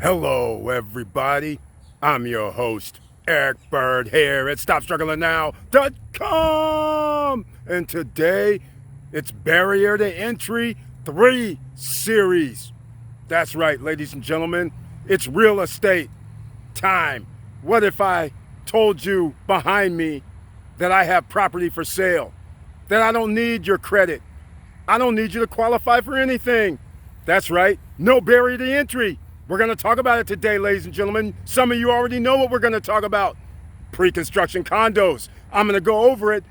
Hello, everybody. I'm your host, Eric Bird, here at StopStrugglingNow.com. And today, it's Barrier to Entry 3 series. That's right, ladies and gentlemen. It's real estate time. What if I told you behind me that I have property for sale? That I don't need your credit. I don't need you to qualify for anything. That's right, no barrier to entry. We're going to talk about it today, ladies and gentlemen. Some of you already know what we're going to talk about. Pre-construction condos. I'm going to go over it,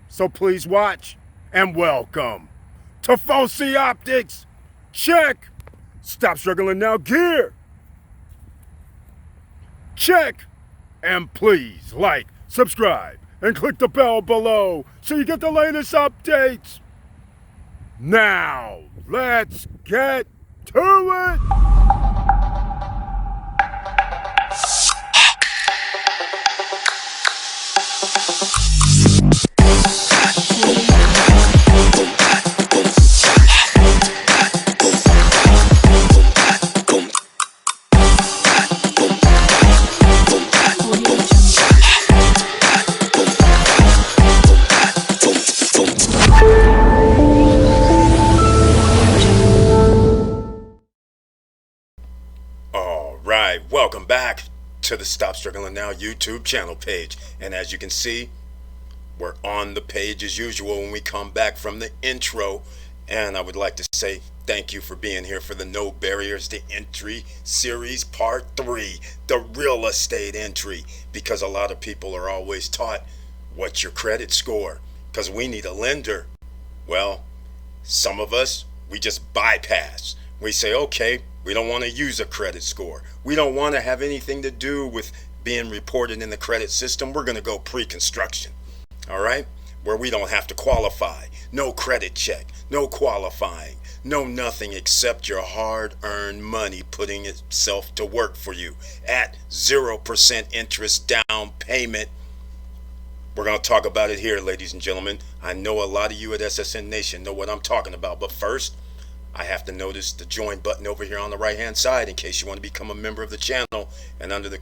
so please watch. And welcome to Foci Optics. Check. Stop struggling now gear. Check. And please like, subscribe, and click the bell below so you get the latest updates. Now, let's get to it. Alright, welcome back to the Stop Struggling Now YouTube channel page. And as you can see, we're on the page as usual when we come back from the intro. And I would like to say thank you for being here for the No Barriers to Entry series part 3, the real estate entry. Because a lot of people are always taught, what's your credit score? Because we need a lender. Well, some of us, we just bypass. We say, okay, we don't want to use a credit score. We don't want to have anything to do with being reported in the credit system. We're going to go pre-construction, all right, where we don't have to qualify. No credit check, no qualifying, no nothing except your hard-earned money putting itself to work for you at 0% interest down payment. We're going to talk about it here, ladies and gentlemen. I know a lot of you at SSN Nation know what I'm talking about, but first, I have to notice the join button over here on the right hand side in case you want to become a member of the channel. And under the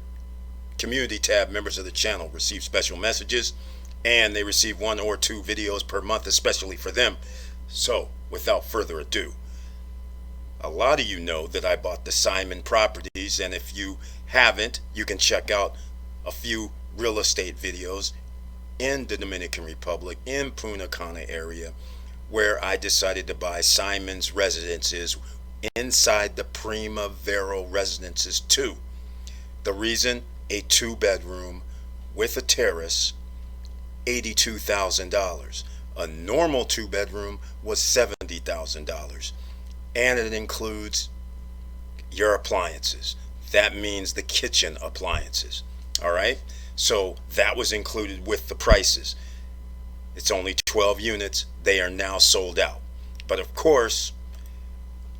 community tab, members of the channel receive special messages and they receive 1 or 2 videos per month, especially for them. So without further ado, a lot of you know that I bought the Simon properties, and if you haven't, you can check out a few real estate videos in the Dominican Republic, in Punta Cana area, where I decided to buy Simon's residences inside the Primavera Residences 2. The reason, a 2-bedroom with a terrace, $82,000. A normal 2-bedroom was $70,000. And it includes your appliances. That means the kitchen appliances. All right? So that was included with the prices. It's only 12 units. They are now sold out. But of course,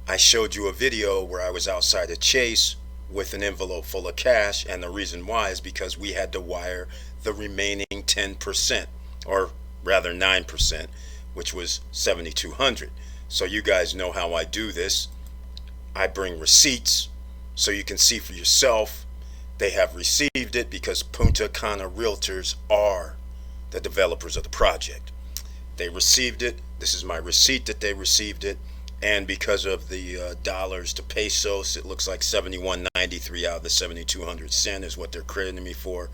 I showed you a video where I was outside of Chase with an envelope full of cash, and the reason why is because we had to wire the remaining 10%, or rather 9%, which was $7,200. So you guys know how I do this. I bring receipts so you can see for yourself. They have received it because Punta Cana Realtors are the developers of the project. They received it. This is my receipt that they received it, and because of the dollars to pesos, it looks like 71.93 out of the 7,200 cent is what they're crediting me for.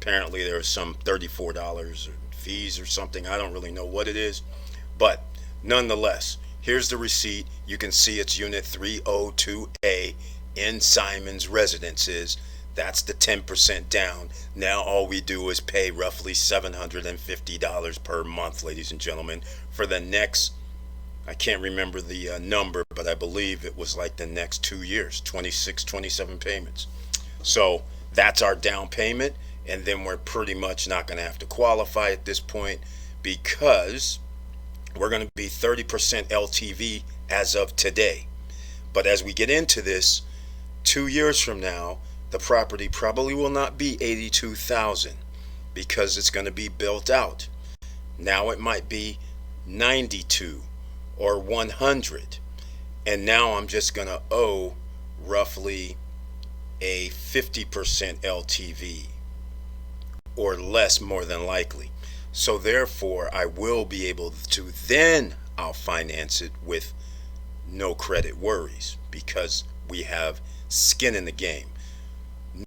Apparently there was some $34 fees or something. I don't really know what it is, but nonetheless, here's the receipt. You can see it's unit 302A in Simon's Residences. That's the 10% down. Now all we do is pay roughly $750 per month, ladies and gentlemen, for the next, I can't remember the number, but I believe it was like the next 2 years, 26, 27 payments. So that's our down payment, and then we're pretty much not going to have to qualify at this point because we're going to be 30% LTV as of today. But as we get into this, 2 years from now, the property probably will not be 82,000 because it's going to be built out. Now it might be 92 or 100, and now I'm just going to owe roughly a 50% LTV or less, more than likely. So therefore, I will be able to then I'll finance it with no credit worries because we have skin in the game.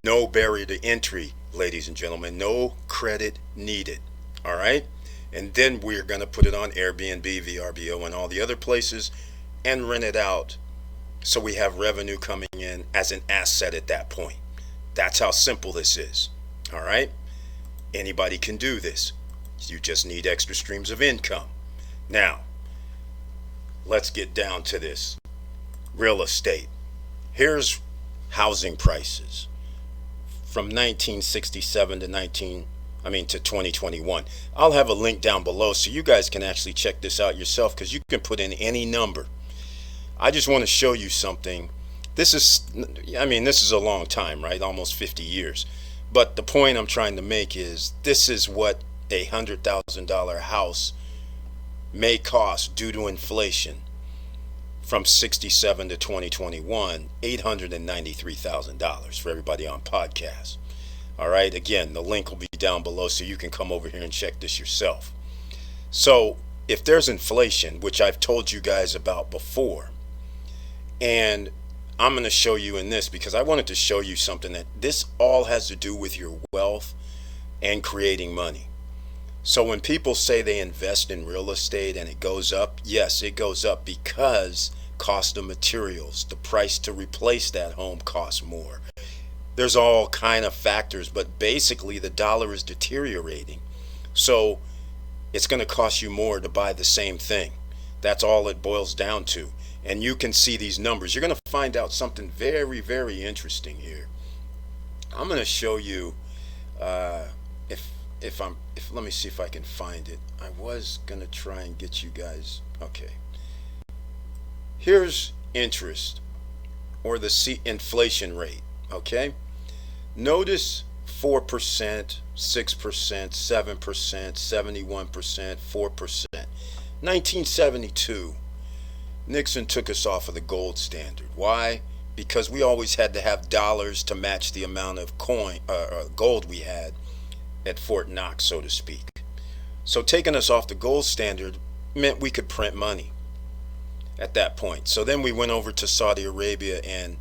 No barrier to entry, ladies and gentlemen. No credit needed. All right? And then we're going to put it on Airbnb, VRBO, and all the other places and rent it out so we have revenue coming in as an asset at that point. That's how simple this is. All right? Anybody can do this. You just need extra streams of income. Now, let's get down to this. Real estate. Here's housing prices from 1967 to 2021. I'll have a link down below so you guys can actually check this out yourself because you can put in any number. I just want to show you something. This is a long time, right? Almost 50 years. But the point I'm trying to make is this is what a $100,000 house may cost due to inflation from 67 to 2021, $893,000 for everybody on podcast. All right, again, the link will be down below so you can come over here and check this yourself. So if there's inflation, which I've told you guys about before, and I'm going to show you in this because I wanted to show you something that this all has to do with your wealth and creating money. So when people say they invest in real estate and it goes up, yes, it goes up because cost of materials, the price to replace that home costs more. There's all kind of factors, but basically the dollar is deteriorating. So it's going to cost you more to buy the same thing. That's all it boils down to. And you can see these numbers. You're going to find out something very, very interesting here. I'm going to show you let me see if I can find it. I was going to try and get you guys. Okay. Here's interest or the inflation rate. Okay. Notice 4%, 6%, 7%, 71%, 4%. 1972, Nixon took us off of the gold standard. Why? Because we always had to have dollars to match the amount of gold we had at Fort Knox, so to speak. So taking us off the gold standard meant we could print money at that point. So then we went over to Saudi Arabia and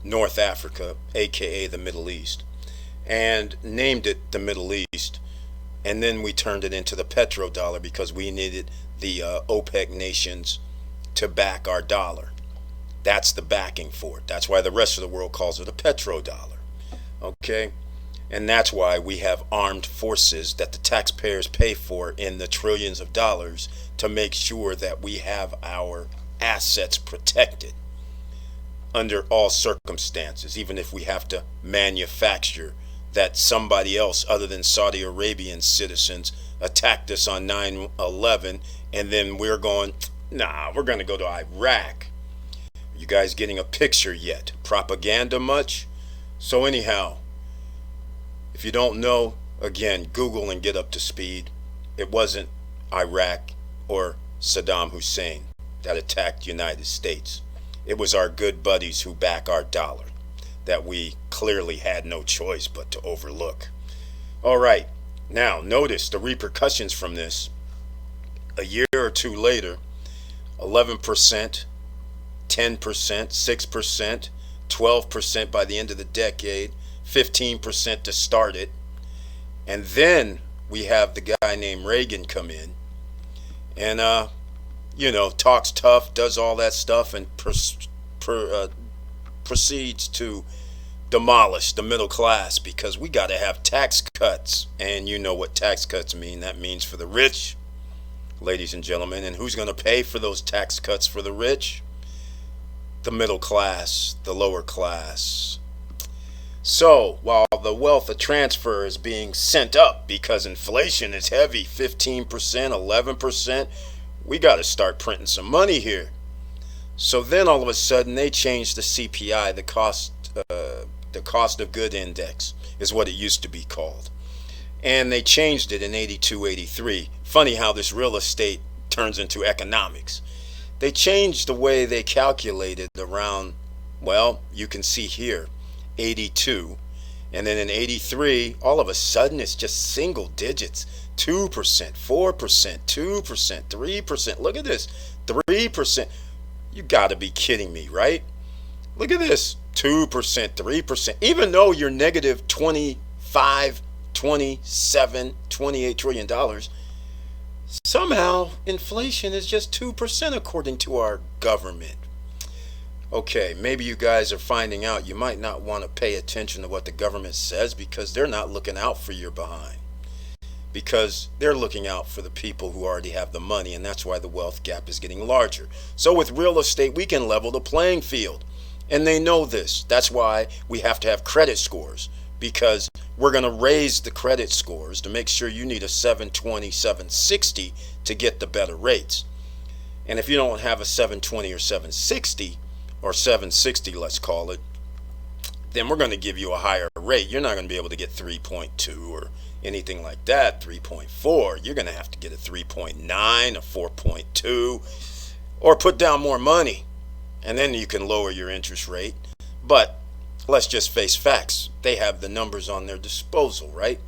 North Africa, aka the Middle East, and named it the Middle East. And then we turned it into the petrodollar because we needed the OPEC nations to back our dollar. That's the backing for it. That's why the rest of the world calls it a petrodollar. Okay? And that's why we have armed forces that the taxpayers pay for in the trillions of dollars to make sure that we have our assets protected under all circumstances, even if we have to manufacture that somebody else other than Saudi Arabian citizens attacked us on 9/11 and then we're going, we're going to go to Iraq. You guys getting a picture yet? Propaganda much? So anyhow, if you don't know, again, Google and get up to speed. It wasn't Iraq or Saddam Hussein that attacked the United States. It was our good buddies who back our dollar that we clearly had no choice but to overlook. All right, now notice the repercussions from this. A year or two later, 11%, 10%, 6%, 12% by the end of the decade, 15% to start it. And then we have the guy named Reagan come in and, talks tough, does all that stuff, and proceeds to demolish the middle class because we got to have tax cuts. And you know what tax cuts mean. That means for the rich, ladies and gentlemen. And who's going to pay for those tax cuts for the rich? The middle class, the lower class. So while the wealth transfer is being sent up because inflation is heavy, 15%, 11%, we got to start printing some money here. So then all of a sudden they changed the CPI, the cost of good index is what it used to be called. And they changed it in 82, 83. Funny how this real estate turns into economics. They changed the way they calculated around, well, you can see here, 82. And then in 83, all of a sudden it's just single digits. 2%, 4%, 2%, 3%. Look at this. 3%. You gotta be kidding me, right? Look at this. 2%, 3%. Even though you're negative 25, 27, $28 trillion, somehow inflation is just 2% according to our government. Okay, maybe you guys are finding out you might not want to pay attention to what the government says because they're not looking out for your behind. Because they're looking out for the people who already have the money, and that's why the wealth gap is getting larger. So with real estate, we can level the playing field. And they know this. That's why we have to have credit scores, because we're going to raise the credit scores to make sure you need a 720, 760 to get the better rates. And if you don't have a 720 or 760, or 760, let's call it, then we're going to give you a higher rate. You're not going to be able to get 3.2 or anything like that, 3.4. You're going to have to get a 3.9, a 4.2, or put down more money. And then you can lower your interest rate. But let's just face facts. They have the numbers on their disposal, right?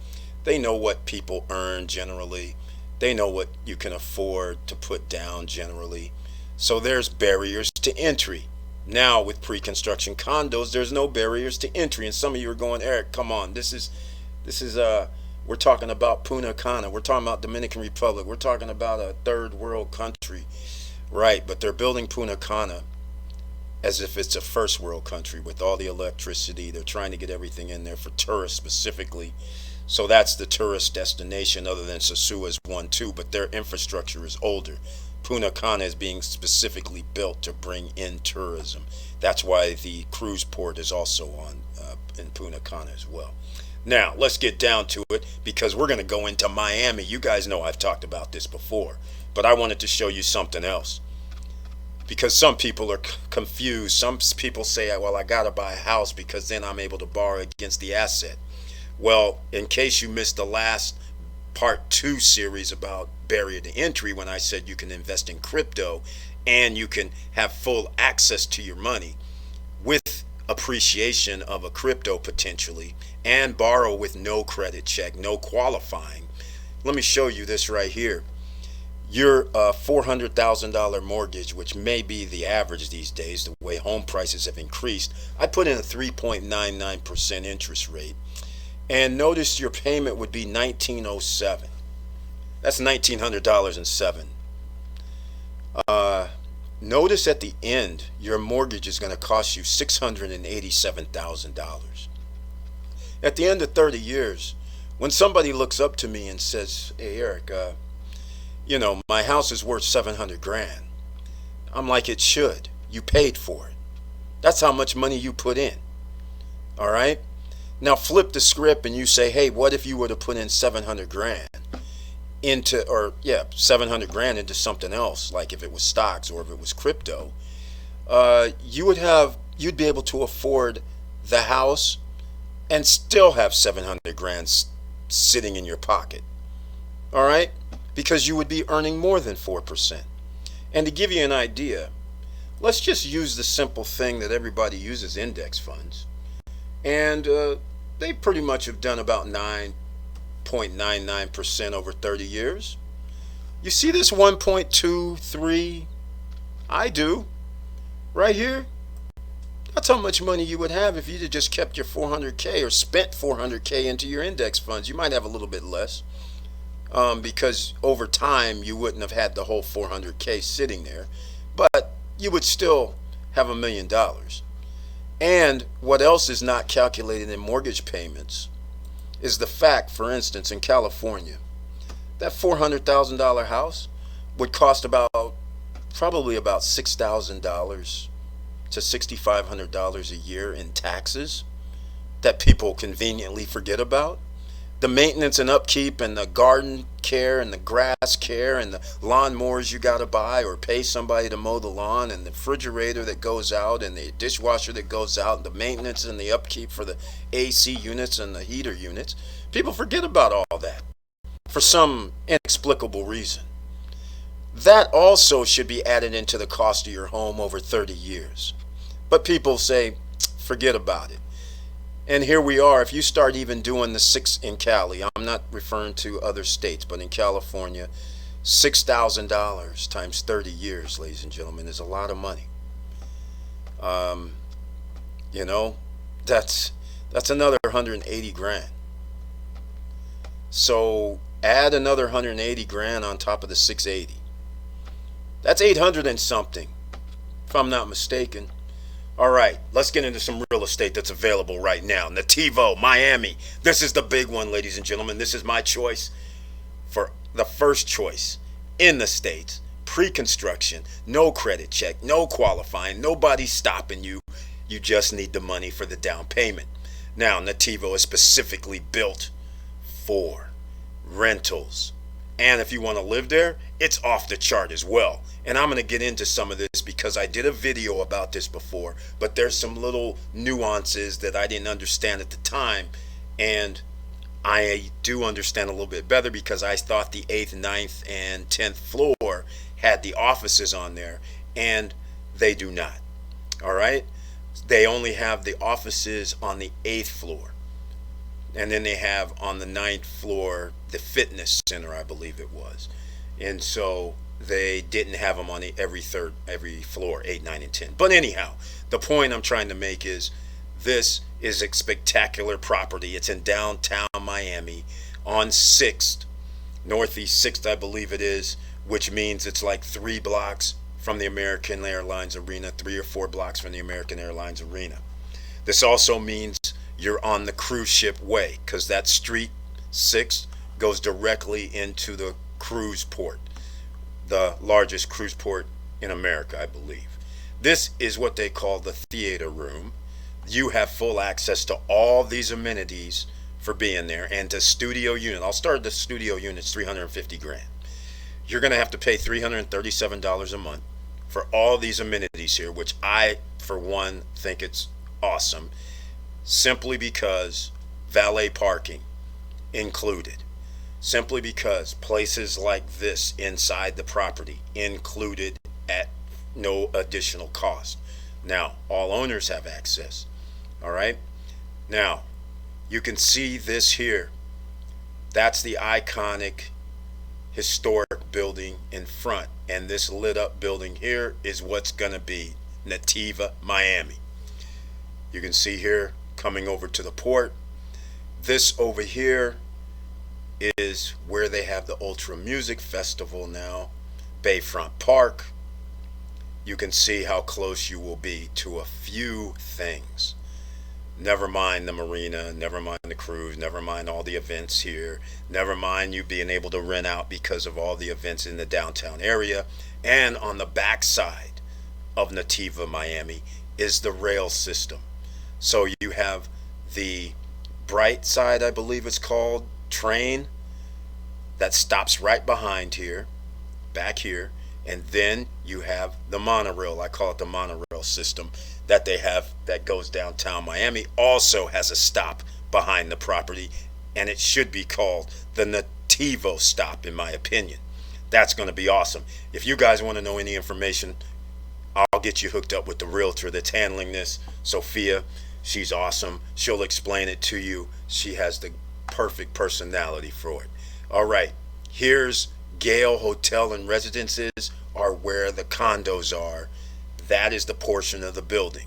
They know what people earn generally. They know what you can afford to put down generally. So there's barriers to entry. Now with pre-construction condos, there's no barriers to entry. And some of you are going, Eric, come on, this is we're talking about CANA. We're talking about Dominican Republic. We're talking about a third world country. Right, but they're building CANA as if it's a first world country with all the electricity. They're trying to get everything in there for tourists specifically. So that's the tourist destination, other than Sosúa's one too, but their infrastructure is older. CANA is being specifically built to bring in tourism. That's why the cruise port is also on in CANA as well. Now, let's get down to it, because we're going to go into Miami. You guys know I've talked about this before, but I wanted to show you something else. Because some people are confused. Some people say, well, I got to buy a house because then I'm able to borrow against the asset. Well, in case you missed the last part 2 series about barrier to entry, when I said you can invest in crypto and you can have full access to your money with appreciation of a crypto potentially, and borrow with no credit check, no qualifying. Let me show you this right here. Your $400,000 mortgage, which may be the average these days, the way home prices have increased, I put in a 3.99% interest rate. And notice your payment would be $1,907. That's $1,900.07. Notice at the end, your mortgage is going to cost you $687,000. At the end of 30 years, when somebody looks up to me and says, hey, Eric, my house is worth 700 grand. I'm like, it should. You paid for it. That's how much money you put in. All right? Now flip the script and you say, hey, what if you would have put in 700 grand into, 700 grand into something else, like if it was stocks or if it was crypto, you'd be able to afford the house and still have 700 grand sitting in your pocket. All right? Because you would be earning more than 4%. And to give you an idea, let's just use the simple thing that everybody uses, index funds. And they pretty much have done about 9.99% over 30 years. You see this 1.23? I do. Right here. That's how much money you would have if you just kept your 400K or spent 400K into your index funds. You might have a little bit less. Because over time you wouldn't have had the whole 400K sitting there, but you would still have $1 million. And what else is not calculated in mortgage payments is the fact, for instance, in California, that $400,000 house would cost probably about $6,000 to $6,500 a year in taxes that people conveniently forget about. The maintenance and upkeep and the garden care and the grass care and the lawnmowers you got to buy or pay somebody to mow the lawn, and the refrigerator that goes out and the dishwasher that goes out, and the maintenance and the upkeep for the AC units and the heater units. People forget about all that for some inexplicable reason. That also should be added into the cost of your home over 30 years. But people say, forget about it. And here we are. If you start even doing the six in Cali, I'm not referring to other states, but in California, $6,000 times 30 years, ladies and gentlemen, is a lot of money. Um, you know, that's that's another 180 grand. So add another 180 grand on top of the 680. That's 800 and something, if I'm not mistaken. All right, let's get into some real estate that's available right now. Nativo, Miami. This is the big one, ladies and gentlemen. This is my choice for the first choice in the States. Pre-construction, no credit check, no qualifying, nobody stopping you. You just need the money for the down payment. Now, Nativo is specifically built for rentals. And if you want to live there, it's off the chart as well. And I'm going to get into some of this because I did a video about this before, but there's some little nuances that I didn't understand at the time. And I do understand a little bit better because I thought the 8th, ninth, and 10th floor had the offices on there, and they do not. All right? They only have the offices on the 8th floor. And then they have on the 9th floor the fitness center, I believe it was. And so they didn't have them on every floor, 8, 9, and 10. But anyhow, the point I'm trying to make is this is a spectacular property. It's in downtown Miami on 6th, Northeast 6th, I believe it is, which means it's like 3 blocks from the American Airlines Arena, 3 or 4 blocks from the American Airlines Arena. This also means you're on the cruise ship way because that street 6 goes directly into the cruise port, the largest cruise port in America, I believe. This is what they call the theater room. You have full access to all these amenities for being there, and to studio unit. I'll start the studio units 350 grand. You're going to have to pay $337 a month for all these amenities here, which I, for one, think it's awesome, simply because valet parking included. Simply because places like this inside the property included at no additional cost. Now, all owners have access. All right? Now, you can see this here. That's the iconic historic building in front. And this lit up building here is what's going to be Nativa, Miami. You can see here coming over to the port. This over here is where they have the Ultra Music Festival now. Bayfront Park. You can see how close you will be to a few things. Never mind the marina, never mind the cruise, never mind all the events here, never mind you being able to rent out because of all the events in the downtown area. And on the backside of Nativa, Miami, is the rail system. So you have the Bright Side, I believe it's called, train that stops right behind here, back here, and then you have the monorail. I call it the monorail system that they have that goes downtown Miami. Also has a stop behind the property, and it should be called the Nativo stop, in my opinion. That's going to be awesome. If you guys want to know any information, I'll get you hooked up with the realtor that's handling this, Sophia. She's awesome. She'll explain it to you. She has the perfect personality for it. All right, here's Gale Hotel and Residences, are where the condos are. That is the portion of the building.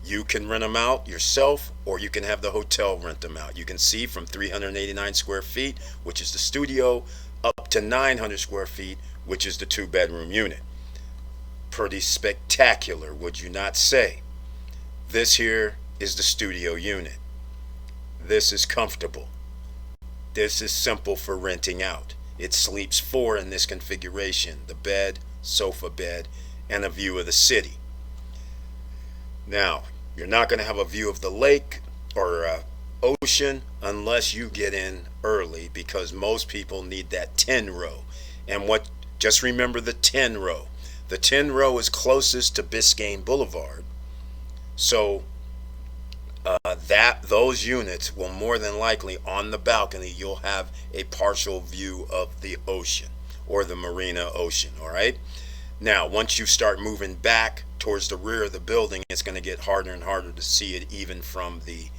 You can rent them out yourself, or you can have the hotel rent them out. You can see from 389 square feet, which is the studio, up to 900 square feet, which is the 2-bedroom unit. Pretty spectacular, would you not say? This here is the studio unit. This is comfortable. This is simple for renting out. It sleeps 4 in this configuration: the bed, sofa bed, and a view of the city. Now, you're not going to have a view of the lake or ocean unless you get in early, because most people need that 10 row. And just remember the 10 row. The 10 row is closest to Biscayne Boulevard. So those units will more than likely, on the balcony, you'll have a partial view of the ocean or the marina ocean. All right. Now, once you start moving back towards the rear of the building, it's going to get harder and harder to see it, even from the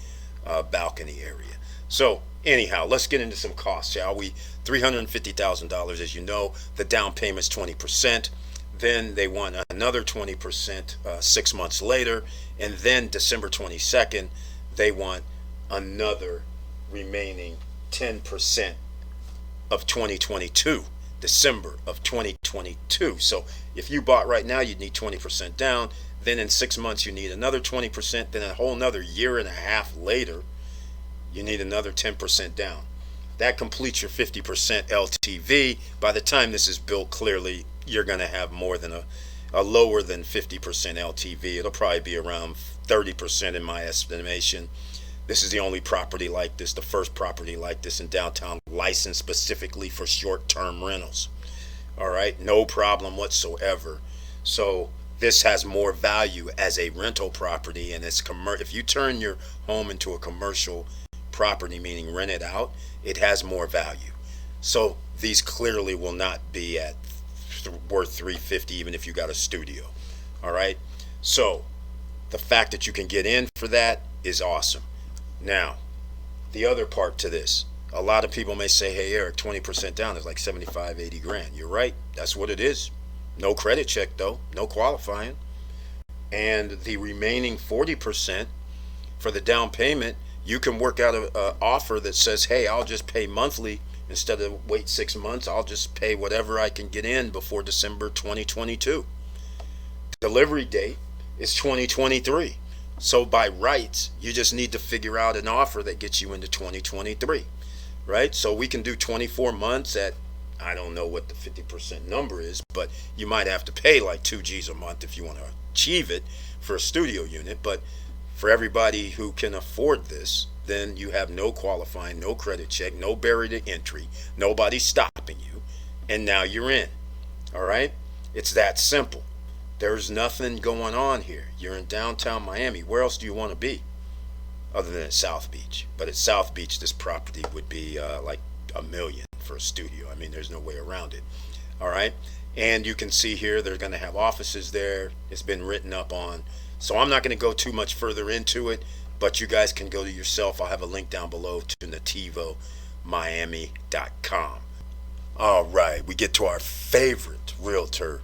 balcony area. So anyhow, let's get into some costs, shall we? $350,000, as you know, the down payment's 20%. Then they want another 20% 6 months later, and then December 22nd, they want another remaining 10% of 2022, December of 2022. So if you bought right now, you'd need 20% down. Then in 6 months, you need another 20%. Then a whole another year and a half later, you need another 10% down. That completes your 50% LTV. By the time this is built, clearly you're going to have more than a lower than 50% LTV. It'll probably be around 30% in my estimation. This is the only property like this, the first property like this in downtown, licensed specifically for short-term rentals. All right, no problem whatsoever. So this has more value as a rental property, and it's if you turn your home into a commercial property, meaning rent it out, it has more value. So these clearly will not be at worth 350 even if you got a studio. All right, so the fact that you can get in for that is awesome. Now the other part to this, a lot of people may say, hey Eric, 20% down is like 75, 80 grand. You're right, that's what it is. No credit check though, no qualifying. And the remaining 40% for the down payment, you can work out an offer that says, hey, I'll just pay monthly instead of wait 6 months. I'll just pay whatever I can get in before December 2022. Delivery date is 2023. So by rights, you just need to figure out an offer that gets you into 2023, right? So we can do 24 months at, I don't know what the 50% number is, but you might have to pay like 2 G's a month if you want to achieve it for a studio unit. But for everybody who can afford this, then you have no qualifying, no credit check, no barrier to entry, nobody stopping you, and now you're in. All right? It's that simple. There's nothing going on here. You're in downtown Miami. Where else do you want to be other than at South Beach? But at South Beach, this property would be like $1 million for a studio. I mean, there's no way around it. All right? And you can see here they're going to have offices there. It's been written up on. So I'm not going to go too much further into it, but you guys can go to yourself. I'll have a link down below to nativomiami.com. All right, we get to our favorite realtor.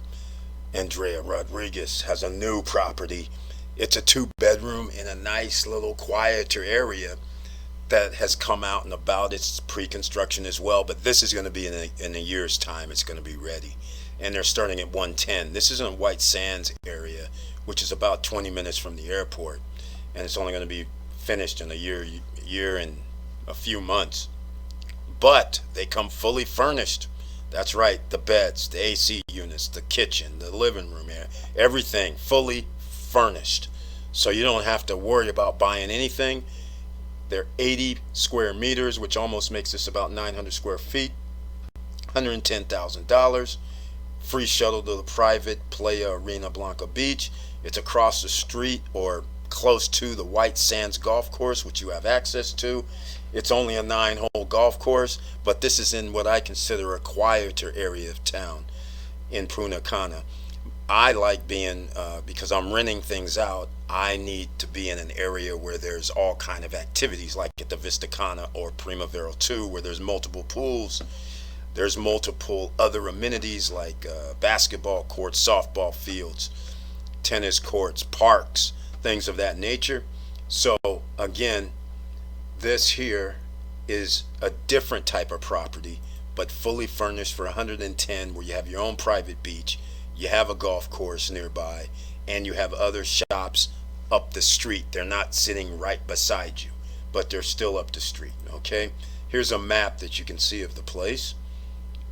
Andrea Rodriguez has a new property. It's a 2-bedroom in a nice little quieter area that has come out and about. It's pre-construction as well, but this is going to be in a year's time. It's going to be ready, and they're starting at 110. This is in White Sands area, which is about 20 minutes from the airport, and it's only going to be finished in a year and a few months. But they come fully furnished. That's right, the beds, the AC units, the kitchen, the living room area, everything fully furnished. So you don't have to worry about buying anything. They're 80 square meters, which almost makes this about 900 square feet, $110,000. Free shuttle to the private Playa Arena Blanca Beach. It's across the street or close to the White Sands golf course, which you have access to. It's only a 9-hole golf course, but this is in what I consider a quieter area of town in Punta Cana. I like being, because I'm renting things out, I need to be in an area where there's all kind of activities, like at the Vista Cana or Primavera 2, where there's multiple pools. There's multiple other amenities like basketball courts, softball fields, tennis courts, parks, things of that nature. So again, this here is a different type of property, but fully furnished for 110, where you have your own private beach, you have a golf course nearby, and you have other shops up the street. They're not sitting right beside you, but they're still up the street. Okay, here's a map that you can see of the place,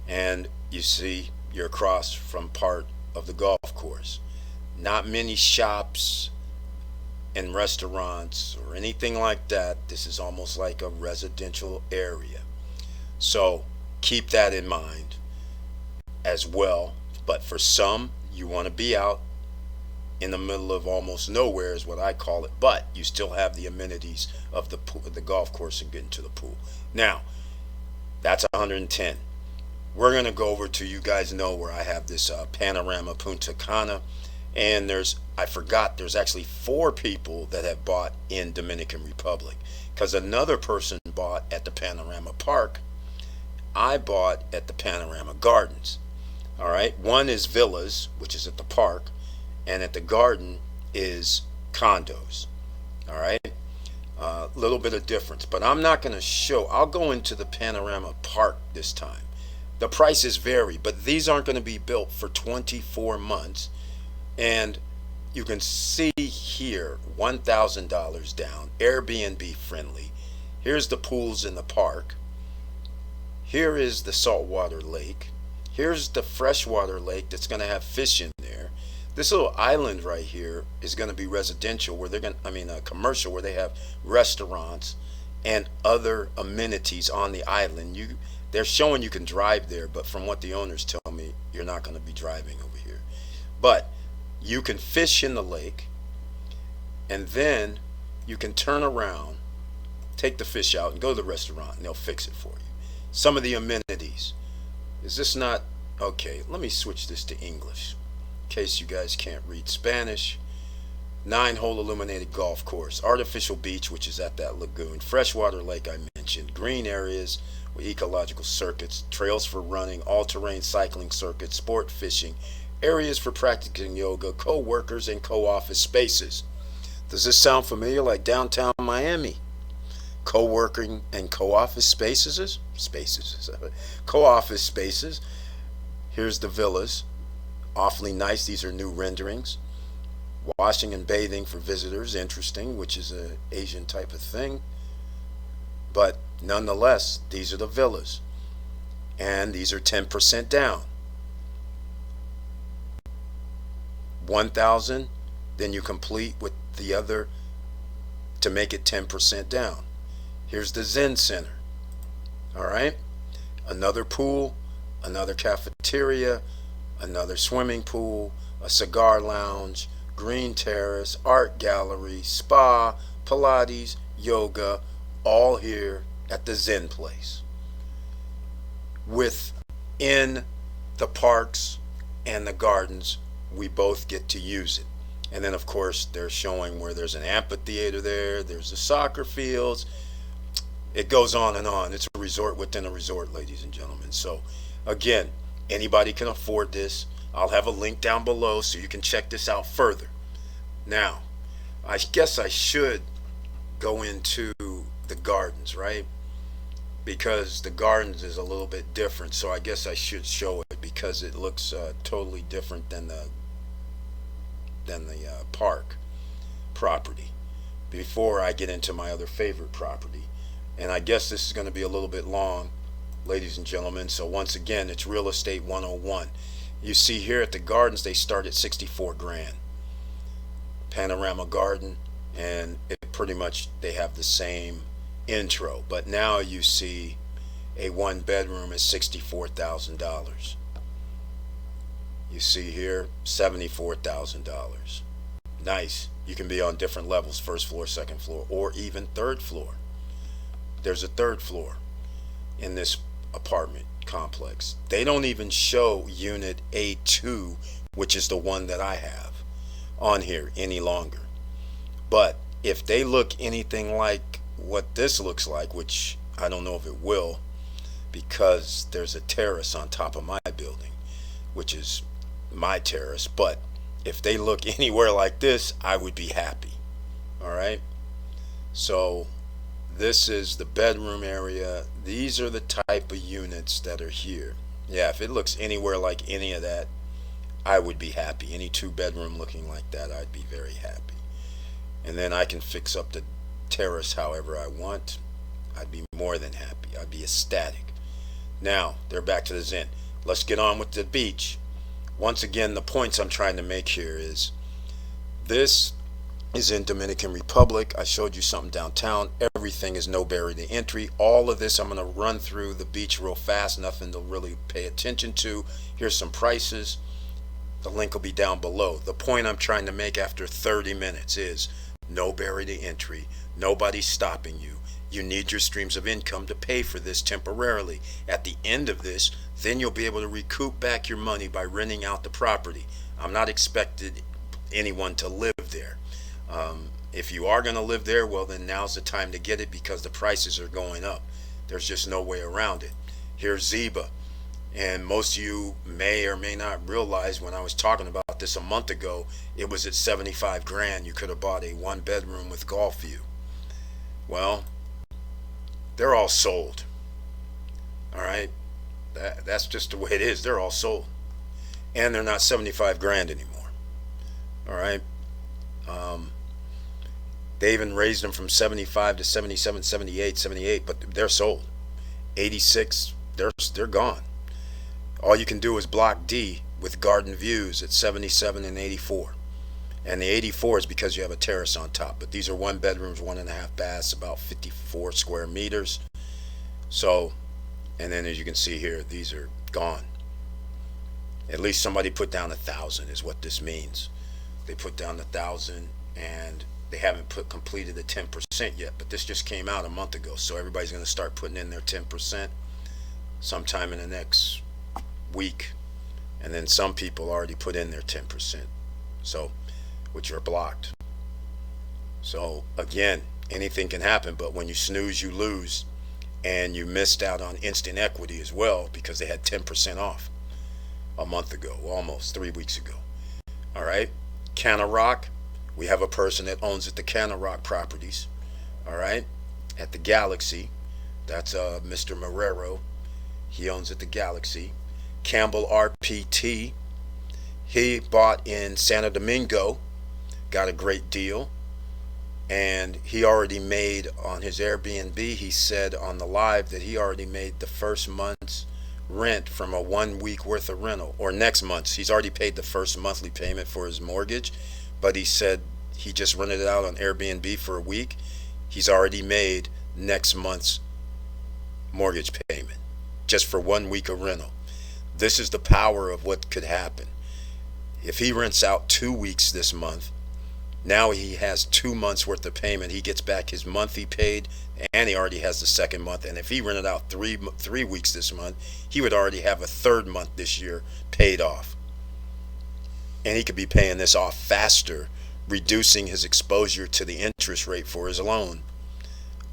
and you see you're across from part of the golf course. Not many shops and restaurants or anything like that. This is almost like a residential area. So keep that in mind as well. But for some, you want to be out in the middle of almost nowhere is what I call it, but you still have the amenities of the pool, the golf course, and getting to the pool. Now, that's 110. We're going to go over to, you guys know where I have this Panorama Punta Cana, And I forgot, there's actually 4 people that have bought in Dominican Republic, because another person bought at the Panorama Park. I bought at the Panorama Gardens. All right, one is villas, which is at the park, and at the garden is condos. All right, a little bit of difference, but I'm not going to show. I'll go into the Panorama Park this time. The prices vary, but these aren't going to be built for 24 months. And you can see here, $1,000 down, Airbnb friendly. Here's the pools in the park. Here is the saltwater lake. Here's the freshwater lake that's going to have fish in there. This little island right here is going to be residential, where commercial, where they have restaurants and other amenities on the island. They're showing you can drive there, but from what the owners tell me, you're not going to be driving over here. But you can fish in the lake, and then you can turn around, take the fish out, and go to the restaurant, and they'll fix it for you. Some of the amenities. Is this not okay? Let me switch this to English in case you guys can't read Spanish. 9-hole illuminated golf course, artificial beach, which is at that lagoon, freshwater lake I mentioned, green areas with ecological circuits, trails for running, all-terrain cycling circuits, sport fishing, areas for practicing yoga, co-workers, and co-office spaces. Does this sound familiar, like downtown Miami? Co-working and co-office spaces? Co-office spaces. Here's the villas. Awfully nice. These are new renderings. Washing and bathing for visitors. Interesting, which is an Asian type of thing. But nonetheless, these are the villas. And these are 10% down. 1,000, then you complete with the other to make it 10% down. Here's the Zen Center. All right, another pool, another cafeteria, another swimming pool, a cigar lounge, green terrace, art gallery, spa, Pilates, yoga, all here at the Zen place. Within the parks and the gardens, we both get to use it. And then of course they're showing where there's an amphitheater there's the soccer fields. It goes on and on. It's a resort within a resort, ladies and gentlemen. So again, anybody can afford this. I'll have a link down below so you can check this out further. Now, I guess I should go into the gardens, right? Because the gardens is a little bit different, so I guess I should show it because it looks totally different than the park property before I get into my other favorite property. And I guess this is going to be a little bit long, ladies and gentlemen. So once again, it's Real Estate 101. You see here at the gardens, they start at 64 grand. Panorama Garden, and it pretty much, they have the same intro. But now you see a 1-bedroom is $64,000. You see here, $74,000. Nice. You can be on different levels, first floor, second floor, or even third floor. There's a third floor in this apartment complex. They don't even show unit A2, which is the one that I have, on here any longer. But if they look anything like what this looks like, which I don't know if it will, because there's a terrace on top of my building, which is my terrace, but if they look anywhere like this, I would be happy. All right, so this is the bedroom area. These are the type of units that are here. Yeah, if it looks anywhere like any of that, I would be happy. Any 2-bedroom looking like that, I'd be very happy. And then I can fix up the terrace however I want. I'd be more than happy. I'd be ecstatic. Now, they're back to the Zen. Let's get on with the beach. Once again, the points I'm trying to make here is this is in Dominican Republic. I showed you something downtown. Everything is no barrier to entry. All of this, I'm going to run through the beach real fast. Nothing to really pay attention to. Here's some prices. The link will be down below. The point I'm trying to make after 30 minutes is no barrier to entry. Nobody's stopping you. You need your streams of income to pay for this temporarily. At the end of this, then you'll be able to recoup back your money by renting out the property. I'm not expected anyone to live there. If you are going to live there, well, then now's the time to get it because the prices are going up. There's just no way around it. Here's Ziba. And most of you may or may not realize when I was talking about this a month ago, it was at 75 grand. You could have bought a 1-bedroom with golf view. Well, they're all sold. All right. That's just the way it is. They're all sold. And they're not 75 grand anymore. All right. They even raised them from 75 to 77, 78, but they're sold. 86, they're gone. All you can do is block D with garden views at 77 and 84. And the 84 is because you have a terrace on top. But these are 1 bedrooms, 1.5 baths, about 54 square meters. So, and then as you can see here, these are gone. At least somebody put down 1,000 is what this means. They put down 1,000 and they haven't completed the 10% yet. But this just came out a month ago. So everybody's going to start putting in their 10% sometime in the next week. And then some people already put in their 10%. So, which are blocked. So again, anything can happen, but when you snooze, you lose. And you missed out on instant equity as well because they had 10% off a month ago, almost 3 weeks ago. All right. CANA Rock, we have a person that owns at the CANA Rock properties. All right. At the Galaxy, that's Mr. Marrero. He owns at the Galaxy. Campbell RPT, he bought in Santo Domingo, got a great deal. And he already made on his Airbnb, he said on the live that he already made the first month's rent from a 1 week worth of rental, or next month's. He's already paid the first monthly payment for his mortgage, but he said he just rented it out on Airbnb for a week. He's already made next month's mortgage payment just for 1 week of rental. This is the power of what could happen. If he rents out 2 weeks this month, now he has 2 months worth of payment. He gets back his month he paid, and he already has the second month. And if he rented out three weeks this month, he would already have a third month this year paid off. And he could be paying this off faster, reducing his exposure to the interest rate for his loan.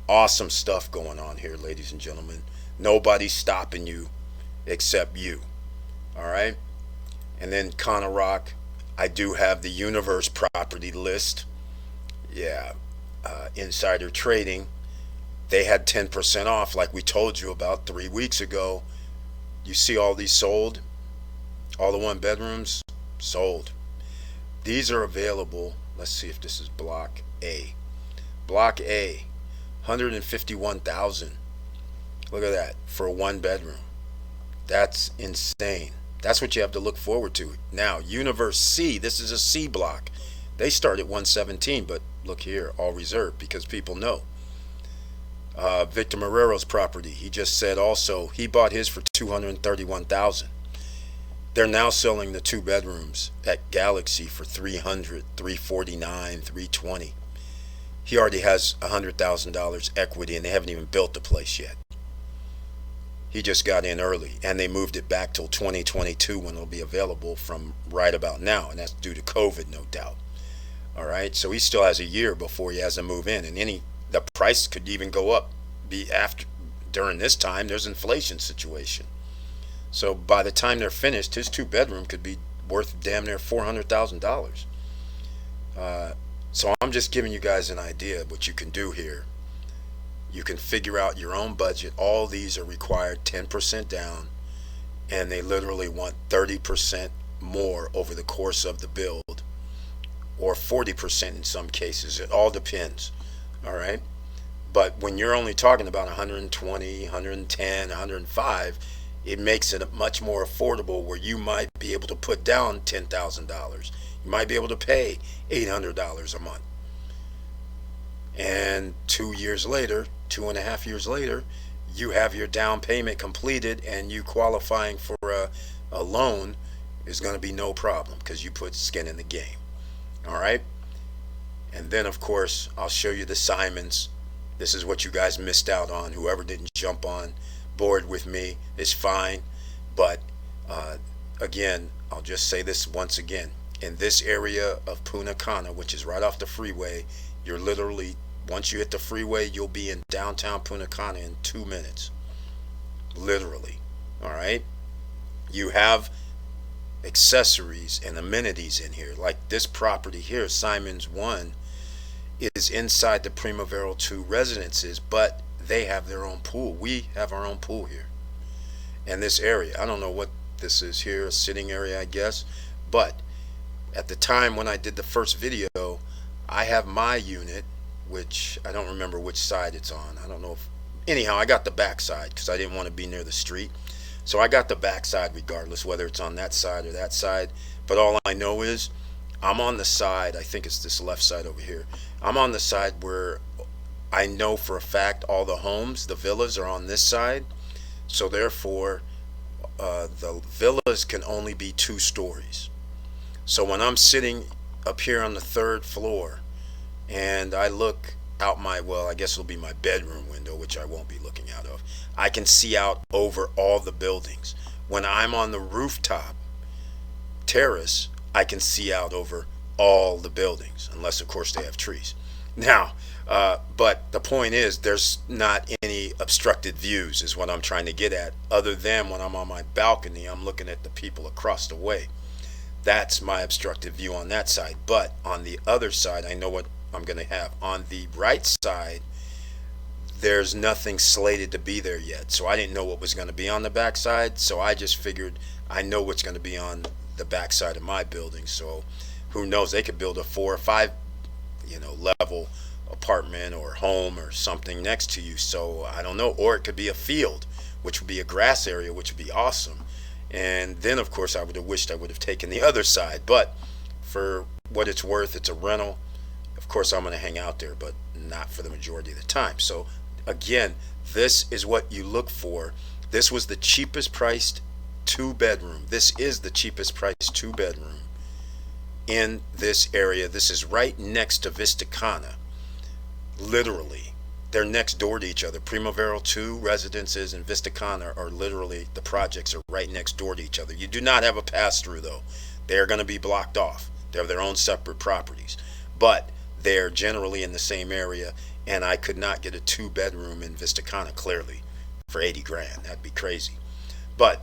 Awesome stuff going on here, ladies and gentlemen. Nobody's stopping you except you. All right? And then CANA Rock, I do have the Universe property list. Yeah, insider trading. They had 10% off like we told you about 3 weeks ago. You see all these sold? All the 1 bedrooms sold. These are available. Let's see if this is Block A. Block A, 151,000. Look at that for a 1 bedroom. That's insane. That's what you have to look forward to. Now, Universe C, this is a C block. They start at 117, but look here, all reserved because people know. Victor Marrero's property, he just said also, he bought his for 231,000. They're now selling the 2 bedrooms at Galaxy for 300, 349, 320. He already has $100,000 equity and they haven't even built the place yet. He just got in early, and they moved it back till 2022 when it'll be available from right about now, and that's due to COVID, no doubt. All right, so he still has a year before he has to move in, and the price could even go up. During this time, there's inflation situation. So by the time they're finished, his 2 bedroom could be worth damn near $400,000. So I'm just giving you guys an idea of what you can do here. You can figure out your own budget. All these are required 10% down, and they literally want 30% more over the course of the build, or 40% in some cases. It all depends. All right. But when you're only talking about 120, 110, 105, it makes it much more affordable where you might be able to put down $10,000. You might be able to pay $800 a month. And 2 years later, 2.5 years later, you have your down payment completed and you qualifying for a loan is going to be no problem because you put skin in the game. All right. And then, of course, I'll show you the Simons. This is what you guys missed out on. Whoever didn't jump on board with me is fine. But again, I'll just say this once again. in this area of CANA, which is right off the freeway. You're literally, once you hit the freeway, you'll be in downtown CANA in 2 minutes. Literally. All right. You have accessories and amenities in here, like this property here, Simon's 1, is inside the Primavera 2 residences, but they have their own pool. We have our own pool here. And this area, I don't know what this is here, a sitting area, I guess. But at the time when I did the first video, I have my unit, which I don't remember which side it's on. I don't know if, anyhow, I got the back side because I didn't want to be near the street. So I got the back side regardless, whether it's on that side or that side. But all I know is I'm on the side, I think it's this left side over here. I'm on the side where I know for a fact all the homes, the villas, are on this side. So therefore, the villas can only be 2 stories. So when I'm sitting up here on the 3rd floor and I look out my, well, I guess it'll be my bedroom window, which I won't be looking out of, I can see out over all the buildings. When I'm on the rooftop terrace, I can see out over all the buildings, unless of course they have trees. Now, but the point is, there's not any obstructed views is what I'm trying to get at, other than when I'm on my balcony, I'm looking at the people across the way. That's my obstructed view on that side. But on the other side, I know what I'm going to have. On the right side, there's nothing slated to be there yet. So I didn't know what was going to be on the back side. So I just figured I know what's going to be on the back side of my building. So who knows? They could build a 4 or 5, level apartment or home or something next to you. So I don't know. Or it could be a field, which would be a grass area, which would be awesome. And then of course I would have wished I would have taken the other side. But for what it's worth, it's a rental. Of course I'm going to hang out there, but not for the majority of the time. So again, this is what you look for. This was the cheapest priced 2-bedroom. This is the cheapest priced 2-bedroom in this area. This is right next to Vista CANA. Literally, they're next door to each other. Primavera 2 residences and Vista CANA are literally, the projects are right next door to each other. You do not have a pass through though. They are going to be blocked off. They have their own separate properties, but they're generally in the same area. And I could not get a 2-bedroom in Vista CANA clearly for 80 grand. That'd be crazy. But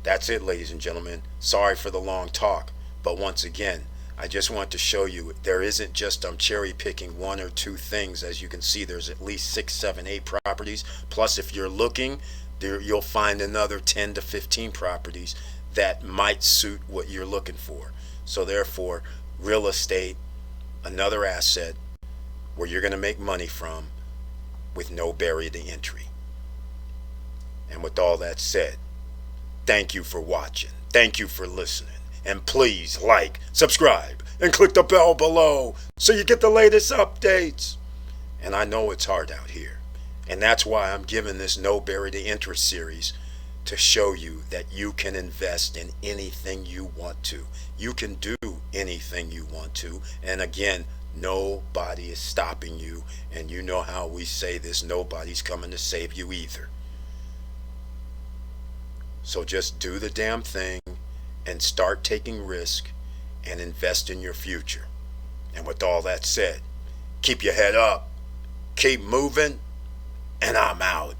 that's it, ladies and gentlemen. Sorry for the long talk, but once again, I just want to show you there isn't just cherry picking 1 or 2 things. As you can see, there's at least 6, 7, 8 properties. Plus, if you're looking, you'll find another 10 to 15 properties that might suit what you're looking for. So therefore, real estate, another asset where you're going to make money from with no barrier to entry. And with all that said, thank you for watching. Thank you for listening. And please like, subscribe, and click the bell below so you get the latest updates. And I know it's hard out here. And that's why I'm giving this No Barrier to Entry series, to show you that you can invest in anything you want to. You can do anything you want to. And again, nobody is stopping you. And you know how we say this, nobody's coming to save you either. So just do the damn thing and start taking risk and invest in your future. And with all that said, keep your head up, keep moving, and I'm out.